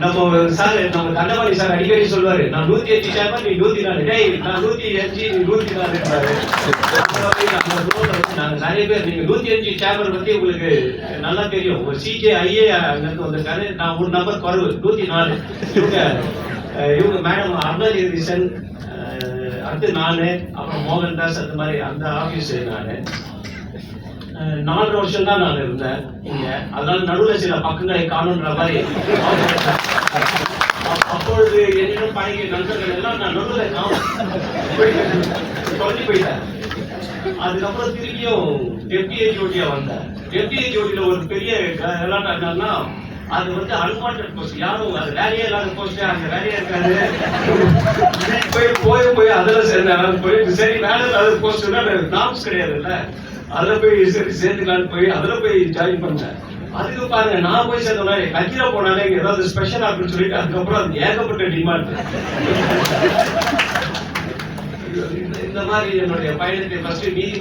நம்ம சார் நம்ம தண்டவாணி சார் அடிக்கடி சொல்லுவாரு, நான் 105 சேர்மன், நீ 104. டேய் நான் 105 நீ 104. நாங்க நிறைய பேர் நீங்க 105 சேர்மன் பத்தி உங்களுக்கு நல்லா தெரியும். ஒரு CJIA வந்திருக்காரு, நான் ஒரு நம்பர் குறைவு 104. இவங்க மேடம் அருணாகிரிசன், அடுத்து நானு, அப்புறம் மோகன்தாஸ், அந்த மாதிரி அந்த ஆபீஸ் நானு 4 வருஷம் தான் நான் இருந்தேன் இங்க. அதனால நடுவில் சில பக்கங்களை காணுன்ற மாதிரி. அப்பொழுது என்னிடம் பழகிய நண்பர்கள் எல்லாம் நான் நடுவில் தொலைஞ்சு போயிட்டேன். அதுக்கப்புறம் திரும்பியும் FDI ஜோடியா வந்தேன். FDI ஜோடியில ஒரு பெரிய விளையாட்டு என்னன்னா, அது வந்து அன்வான்டட் போஸ்ட், யாரும் அது வேலையே இல்லாத போஸ்ட், அங்க வேலையே இருக்காது. போய் அதில் சேர்ந்தேன். போய் சரி வேலை இல்லாத போஸ்ட் நாம்ஸ் கிடையாதுல்ல, அதுல போய் சரி சேர்த்துக்கலான்னு போய் அதுல போய் ஜாயின் பண்ணேன். அதுக்கு பாருங்க, நான் போய் சேர்ந்தோம்னா கட்சியில போனாலே ஏதாவது ஸ்பெஷல் அப்படின்னு சொல்லிட்டு அதுக்கப்புறம் அது ஏகப்பட்ட டிமாண்ட். இந்த மாதிரி என்னுடைய பயணத்தை ஃபர்ஸ்ட் நீதிமன்றம்